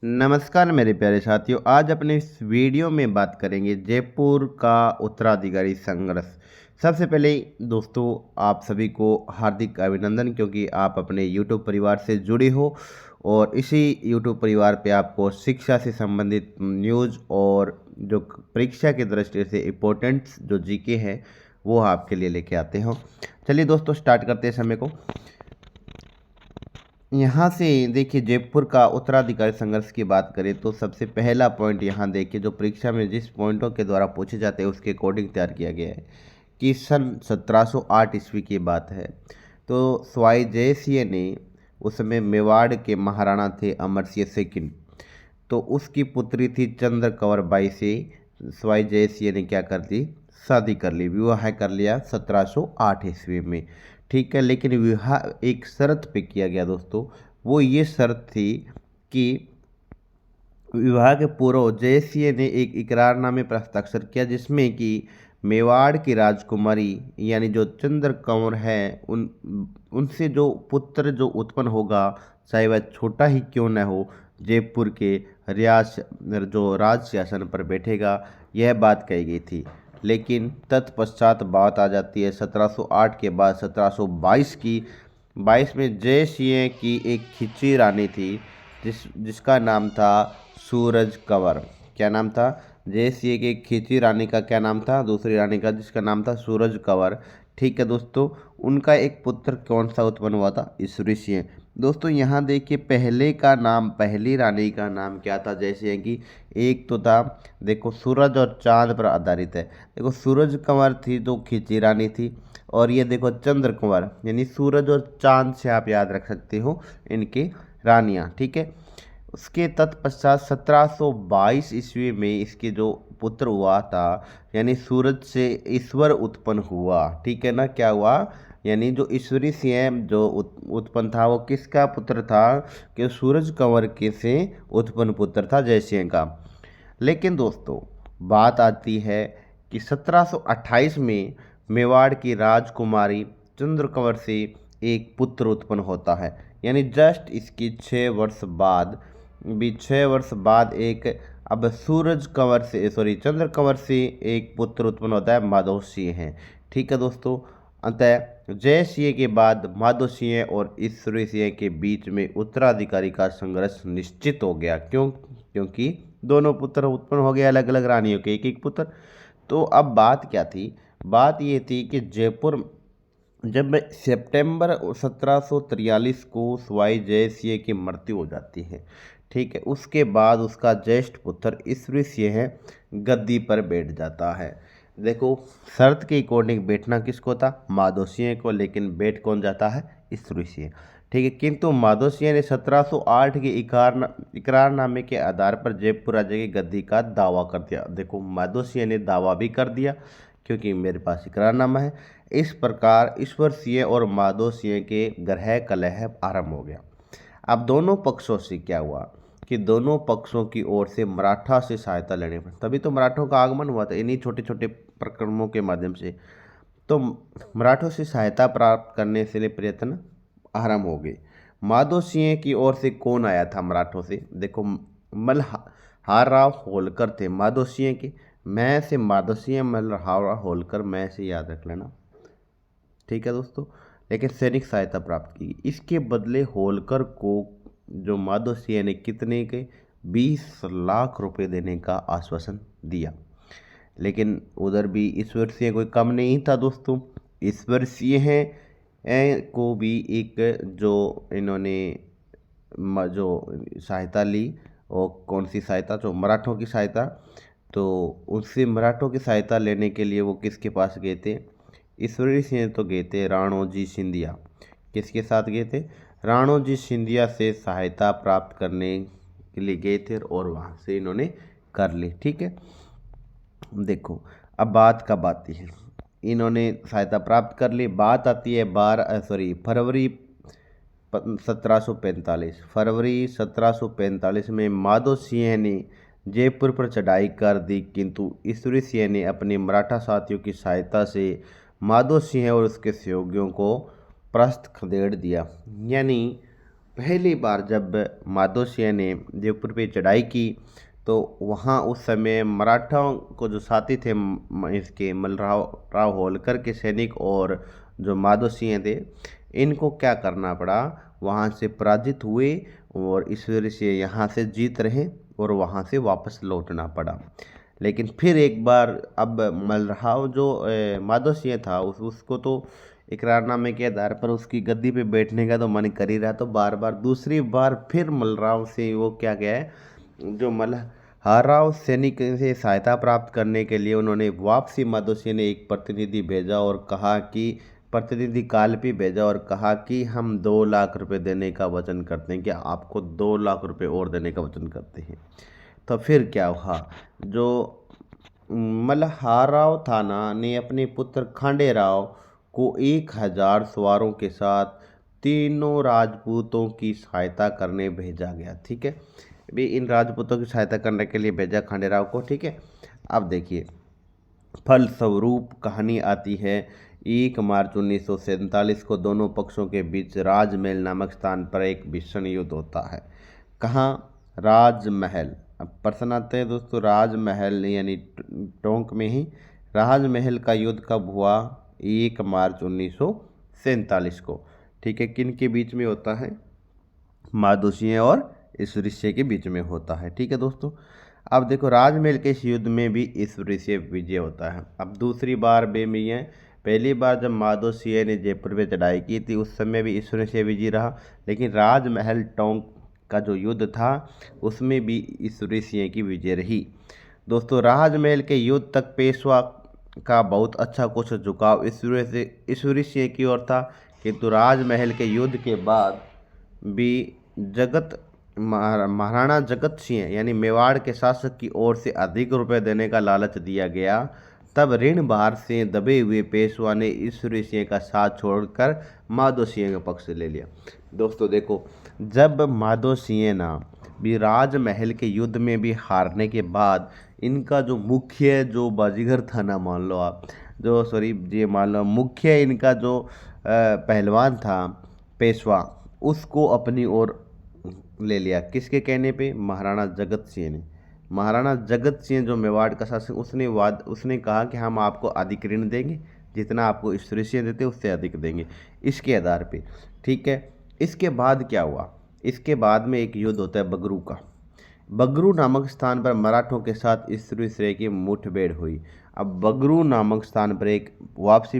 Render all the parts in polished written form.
नमस्कार मेरे प्यारे साथियों। आज अपने इस वीडियो में बात करेंगे जयपुर का उत्तराधिकारी संघर्ष। सबसे पहले दोस्तों, आप सभी को हार्दिक अभिनंदन, क्योंकि आप अपने यूट्यूब परिवार से जुड़े हो और इसी यूट्यूब परिवार पे आपको शिक्षा से संबंधित न्यूज़ और जो परीक्षा की दृष्टि से इम्पोर्टेंट जो जीके हैं वो आपके लिए लेके आते हो। चलिए दोस्तों, स्टार्ट करते हैं समय को। यहाँ से देखिए, जयपुर का उत्तराधिकारी संघर्ष की बात करें तो सबसे पहला पॉइंट यहाँ देखिए, जो परीक्षा में जिस पॉइंटों के द्वारा पूछे जाते हैं उसके अकॉर्डिंग तैयार किया गया है कि सन 1708 ईस्वी की बात है। तो स्वाई जयसिंह ने उस समय मेवाड़ के महाराणा थे अमर सिंह सेकंड, तो उसकी पुत्री थी चंद्र कंवर बाई से स्वाई जयसिंह ने क्या कर दी, शादी कर ली, विवाह कर लिया 1708 ईस्वी में। ठीक है, लेकिन विवाह एक शर्त पे किया गया दोस्तों। वो ये शर्त थी कि विवाह के पूर्व जयसिंह ने एक इकरारनामे पर हस्ताक्षर किया, जिसमें कि मेवाड़ की राजकुमारी यानी जो चंद्र कंवर है उनसे जो पुत्र जो उत्पन्न होगा, चाहे वह छोटा ही क्यों न हो, जयपुर के रियास जो राज शासन पर बैठेगा, यह बात कही गई थी। लेकिन तत्पश्चात बात आ जाती है 1708 के बाद 1722 की। 22 में जयसिंह की एक खिची रानी थी जिसका नाम था सूरज कंवर। क्या नाम था? जयसिंह की खिची रानी का क्या नाम था? दूसरी रानी का, जिसका नाम था सूरज कंवर। ठीक है दोस्तों, उनका एक पुत्र कौन सा उत्पन्न हुआ था? ईश्वरी सिंह। दोस्तों यहाँ देखिए, पहले का नाम, पहली रानी का नाम क्या था जयसिंह की? एक तो था, देखो, सूरज और चांद पर आधारित है। देखो, सूरज कंवर थी जो खिची रानी थी, और ये देखो चंद्र कंवर, यानी सूरज और चांद से आप याद रख सकते हो इनके रानियाँ। ठीक है, उसके तत्पश्चात 1722 ईस्वी में इसके जो पुत्र हुआ था, यानी सूरज से ईश्वर उत्पन्न हुआ। ठीक है ना, क्या हुआ? यानी जो ईश्वरी सिंह जो उत्पन्न था वो किसका पुत्र था? कि सूरज कंवर के से उत्पन्न पुत्र था जयसिंह का। लेकिन दोस्तों, बात आती है कि 1728 में मेवाड़ की राजकुमारी चंद्रकंवर से एक पुत्र उत्पन्न होता है, यानी जस्ट इसकी 6 वर्ष बाद, भी 6 वर्ष बाद एक, अब सूरज कंवर से, सॉरी, चंद्र कंवर से एक पुत्र उत्पन्न होता है, माधव सिंह है। ठीक है दोस्तों, अतः जय सिंह के बाद माधव सिंह और ईश्वरी सिंह के बीच में उत्तराधिकारी का संघर्ष निश्चित हो गया। क्यों? क्योंकि दोनों पुत्र उत्पन्न हो गए, अलग अलग रानियों के एक एक पुत्र। तो अब बात क्या थी? बात ये थी कि जयपुर, जब सितंबर 1743 को स्वाई जयसिंह की मृत्यु हो जाती है, ठीक है, उसके बाद उसका ज्येष्ठ पुत्र ईश्वरी सिंह गद्दी पर बैठ जाता है। देखो, शर्त के अकॉर्डिंग बैठना किसको था? माधव सिंह को, लेकिन बैठ कौन जाता है? ईश्वरी सिंह। ठीक है, किंतु माधव सिंह ने 1708 के इकरारनामे के आधार पर जयपुर राज्य की गद्दी का दावा कर दिया। देखो, माधव सिंह ने दावा भी कर दिया क्योंकि मेरे पास इकरारनामा है। इस प्रकार ईश्वर सिंह और माधव सिंह के ग्रह कलह आरंभ हो गया। अब दोनों पक्षों से क्या हुआ कि दोनों पक्षों की ओर से मराठा से सहायता लेने पर, तभी तो मराठों का आगमन हुआ था, इन्हीं छोटे छोटे प्रकरणों के माध्यम से। तो मराठों से सहायता प्राप्त करने से लिए प्रयत्न आरंभ हो गए। माधव सिंह की ओर से कौन आया था मराठों से? देखो, मल्हार राव होलकर थे माधव सिंह के। मैं से माधव सिंह, मल्हार राव होलकर, मैं से याद रख लेना। ठीक है दोस्तों, लेकिन सैनिक सहायता प्राप्त की। इसके बदले होलकर को जो माधव सिंह ने कितने के 20 लाख रुपए देने का आश्वासन दिया। लेकिन उधर भी ईश्वर सिंह कोई कम नहीं था दोस्तों। ईश्वर सिंह को भी एक जो इन्होंने जो सहायता ली, और कौन सी सहायता? जो मराठों की सहायता। तो उससे मराठों की सहायता लेने के लिए वो किसके पास गए थे? ईश्वरी सिंह तो गए थे राणोजी सिंधिया। किसके साथ गए थे? राणोजी सिंधिया से सहायता प्राप्त करने के लिए गए थे, और वहाँ से इन्होंने कर ली। ठीक है, देखो, अब बात कब आती है? इन्होंने सहायता प्राप्त कर ली। बात आती है फरवरी 1745। फरवरी 1745 में माधव सिंह ने जयपुर पर चढ़ाई कर दी, किंतु ईश्वरी सिंह ने अपने मराठा साथियों की सहायता से माधव सिंह और उसके सहयोगियों को पृष्ठ खदेड़ दिया। यानी पहली बार जब माधो सिंह ने जयपुर पे चढ़ाई की तो वहाँ उस समय मराठाओं को जो साथी थे इसके मलराव राव होलकर के सैनिक और जो माधो सिंह थे, इनको क्या करना पड़ा, वहाँ से पराजित हुए और इस वजह से यहाँ से जीत रहे और वहाँ से वापस लौटना पड़ा। लेकिन फिर एक बार अब मलराव जो माधो सिंह था उसको तो इकरारनामे के आधार पर उसकी गद्दी पे बैठने का तो मन कर ही रहा, तो बार बार दूसरी बार फिर मलराव से वो क्या गया है, जो मल्हारराव सैनिक से सहायता प्राप्त करने के लिए उन्होंने वापसी माधो सिंह ने एक प्रतिनिधि भेजा और कहा कि प्रतिनिधि कालपी भेजा और कहा कि हम 2 लाख रुपए देने का वचन करते हैं, कि आपको 2 लाख रुपए और देने का वचन करते हैं। तो फिर क्या हुआ, जो मल्हारराव था ना ने अपने पुत्र खांडेराव को 1000 सवारों के साथ तीनों राजपूतों की सहायता करने भेजा गया। ठीक है, भी इन राजपूतों की सहायता करने के लिए भेजा खांडेराव को। ठीक है, अब देखिए फलस्वरूप कहानी आती है 1 मार्च 1947 को दोनों पक्षों के बीच राजमहल नामक स्थान पर एक भीषण युद्ध होता है। कहाँ? राजमहल। अब प्रश्न आते हैं दोस्तों, राजमहल यानी टोंक में ही राजमहल का युद्ध कब हुआ? 1 मार्च 1947 को। ठीक है, किन के बीच में होता है? माधो सिंह और ईश्वरी सिंह के बीच में होता है। ठीक है दोस्तों, अब देखो राजमहल के इस युद्ध में भी ईश्वरी सिंह विजय होता है। अब दूसरी बार बेमी है, पहली बार जब माधो सिंह ने जयपुर पे चढ़ाई की थी उस समय भी ईश्वरी सिंह विजय रहा, लेकिन राजमहल टोंक का जो युद्ध था उसमें भी ईश्वरी सिंह की विजय रही। दोस्तों राजमहल के युद्ध तक पेशवा का बहुत अच्छा कुछ झुकाव ईश्वरी सिंह की ओर था, किंतु राजमहल के युद्ध के बाद भी महाराणा जगत सिंह यानी मेवाड़ के शासक की ओर से अधिक रुपए देने का लालच दिया गया। तब ऋण भार से दबे हुए पेशवा ने ईश्वरी सिंह का साथ छोड़कर माधो सिंह का पक्ष ले लिया। दोस्तों देखो, जब माधो सिंह ना भी राजमहल के युद्ध में भी हारने के बाद इनका जो मुख्य जो बाजीगर था ना, मान लो आप जो सॉरी जी मान लो मुख्य इनका जो पहलवान था पेशवा, उसको अपनी ओर ले लिया। किसके कहने पे? महाराणा जगत सिंह ने। महाराणा जगत सिंह जो मेवाड़ का शासक, उसने कहा कि हम आपको अधिक ऋण देंगे, जितना आपको ईश्वरी सिंह देते उससे अधिक देंगे, इसके आधार पे। ठीक है, इसके बाद क्या हुआ? इसके बाद में एक युद्ध होता है बगरू का। बगरू नामक स्थान पर मराठों के साथ ईश्वरी सिंह की मुठभेड़ हुई। अब बगरू नामक स्थान पर एक वापसी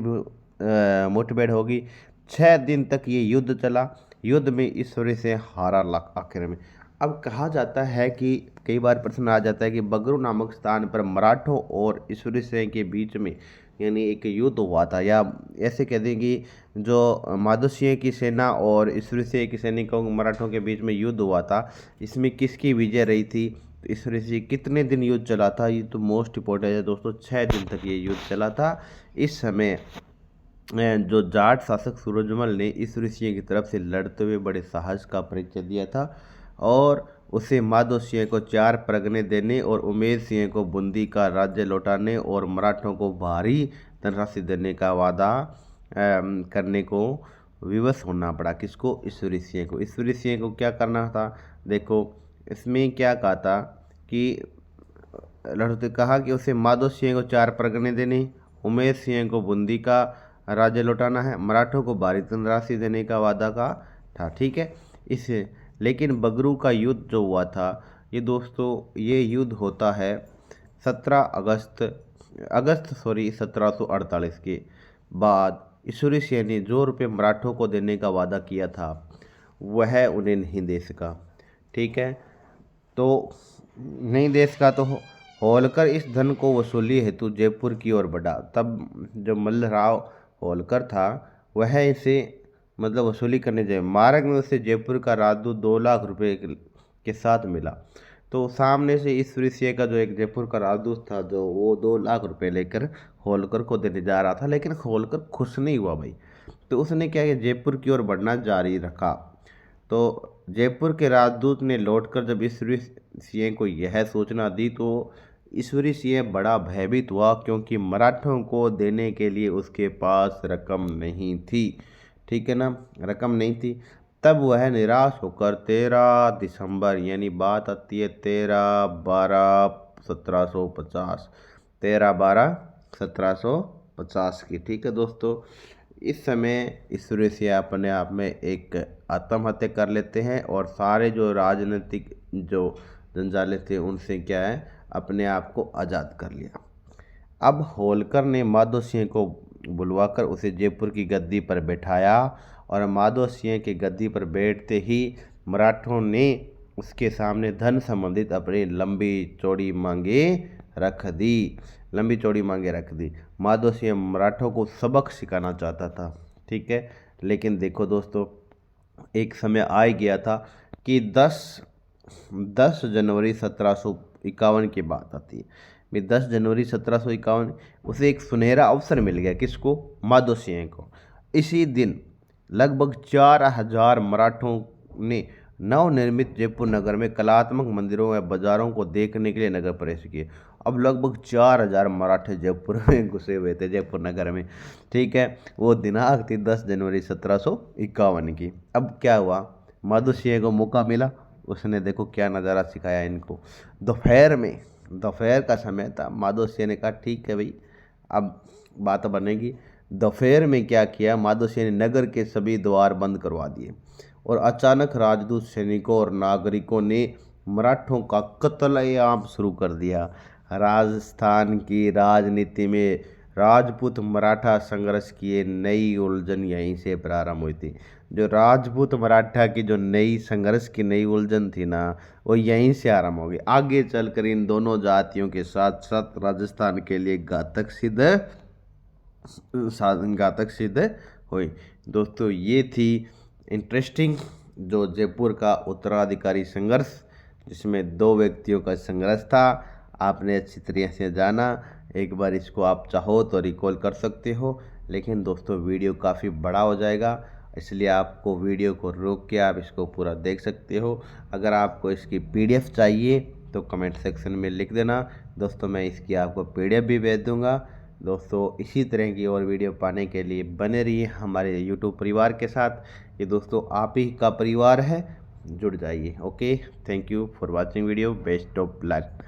मुठभेड़ होगी। 6 दिन तक ये युद्ध चला। युद्ध में ईश्वरी सिंह हारा आखिर में। अब कहा जाता है कि कई बार प्रश्न आ जाता है कि बगरू नामक स्थान पर मराठों और ईश्वरी सिंह के बीच में यानी एक युद्ध हुआ था, या ऐसे कह दें कि जो माधो सिंह की सेना और ईश्वरी सिंह की सैनिकों मराठों के बीच में युद्ध हुआ था, इसमें किसकी विजय रही थी? तो ईश्वरी सिंह। कितने दिन युद्ध चला था? ये तो मोस्ट इम्पोर्टेंट है दोस्तों, 6 दिन तक ये युद्ध चला था। इस समय जो जाट शासक सूरजमल ने ईश्वरी सिंह की तरफ से लड़ते हुए बड़े साहस का परिचय दिया था और उसे माधो सिंह को 4 परगने देने और उमेर सिंह को बूंदी का राज्य लौटाने और मराठों को भारी धनराशि देने का वादा करने को विवश होना पड़ा। किसको? ईश्वरी सिंह को। ईश्वरी सिंह को क्या करना था? देखो इसमें क्या कहा था कि लड़ते कहा कि उसे माधो सिंह को 4 परगने देने, उमेर सिंह को बूंदी का राज्य लौटाना है, मराठों को भारी धनराशि देने का वादा का था। ठीक है, इसे लेकिन बगरू का युद्ध जो हुआ था ये दोस्तों, ये युद्ध होता है 1748 के बाद। ईश्वरी सिंह ने जो रुपये मराठों को देने का वादा किया था वह उन्हें नहीं दे सका। ठीक है, तो नहीं दे सका तो होलकर इस धन को वसूली हेतु जयपुर की ओर बढ़ा। तब जो मल्लराव होलकर था वह इसे मतलब वसूली करने जाए। मार्ग में उसे जयपुर का राजदूत 2 लाख रुपए के साथ मिला। तो सामने से ईश्वरी सिंह का जो एक जयपुर का राजदूत था जो वो 2 लाख रुपए लेकर होलकर को देने जा रहा था, लेकिन होलकर खुश नहीं हुआ भाई। तो उसने क्या किया, जयपुर की ओर बढ़ना जारी रखा। तो जयपुर के राजदूत ने लौटकर जब ईश्वरी सिंह को यह सूचना दी तो ईश्वरी सिंह बड़ा भयभीत हुआ, क्योंकि मराठों को देने के लिए उसके पास रकम नहीं थी। ठीक है ना, रकम नहीं थी। तब वह निराश होकर 13 दिसंबर यानी बात आती है 13/12/1750, 13/12/1750 की। ठीक है दोस्तों, इस समय ईश्वरीय अपने आप में एक आत्महत्या कर लेते हैं और सारे जो राजनीतिक जो जंजाले थे उनसे क्या है अपने आप को आज़ाद कर लिया। अब होलकर ने माधो सिंह को बुलवाकर उसे जयपुर की गद्दी पर बैठाया और माधो सिंह के गद्दी पर बैठते ही मराठों ने उसके सामने धन संबंधित अपनी लंबी चौड़ी मांगे रख दी। माधो सिंह मराठों को सबक सिखाना चाहता था। ठीक है, लेकिन देखो दोस्तों, एक समय आ गया था कि 10 जनवरी 1751 की बात आती है। 10 जनवरी 1751 उसे एक सुनहरा अवसर मिल गया। किसको? माधो सिंह को। इसी दिन लगभग 4000 मराठों ने नवनिर्मित जयपुर नगर में कलात्मक मंदिरों व बाजारों को देखने के लिए नगर प्रवेश किए। अब लगभग 4000 मराठे जयपुर में घुसे हुए थे, जयपुर नगर में। ठीक है, वो दिनांक थी 10 जनवरी 1751 की। अब क्या हुआ, माधो सिंह को मौका मिला, उसने देखो क्या नज़ारा सिखाया इनको। दोपहर का समय था। माधो सिंह ने कहा ठीक है भाई, अब बात बनेगी। दोपहर में क्या किया, माधो सिंह ने नगर के सभी द्वार बंद करवा दिए और अचानक राजदूत सैनिकों और नागरिकों ने मराठों का कत्लेआम शुरू कर दिया। राजस्थान की राजनीति में राजपूत मराठा संघर्ष की ये नई उलझन यहीं से प्रारंभ हुई थी। जो राजपूत मराठा की जो नई संघर्ष की नई उलझन थी ना, वो यहीं से आरंभ हो गई। आगे चलकर इन दोनों जातियों के साथ साथ राजस्थान के लिए घातक सिद्ध हुई। दोस्तों, ये थी इंटरेस्टिंग जो जयपुर का उत्तराधिकारी संघर्ष, जिसमें 2 व्यक्तियों का संघर्ष था। आपने अच्छी तरह से जाना। एक बार इसको आप चाहो तो रिकॉल कर सकते हो, लेकिन दोस्तों वीडियो काफ़ी बड़ा हो जाएगा, इसलिए आपको वीडियो को रोक के आप इसको पूरा देख सकते हो। अगर आपको इसकी PDF चाहिए तो कमेंट सेक्शन में लिख देना दोस्तों, मैं इसकी आपको PDF भी भेज दूँगा। दोस्तों, इसी तरह की और वीडियो पाने के लिए बने रहिए हमारे YouTube परिवार के साथ। ये दोस्तों आप ही का परिवार है, जुड़ जाइए। Okay, thank you for watching video. Best of luck.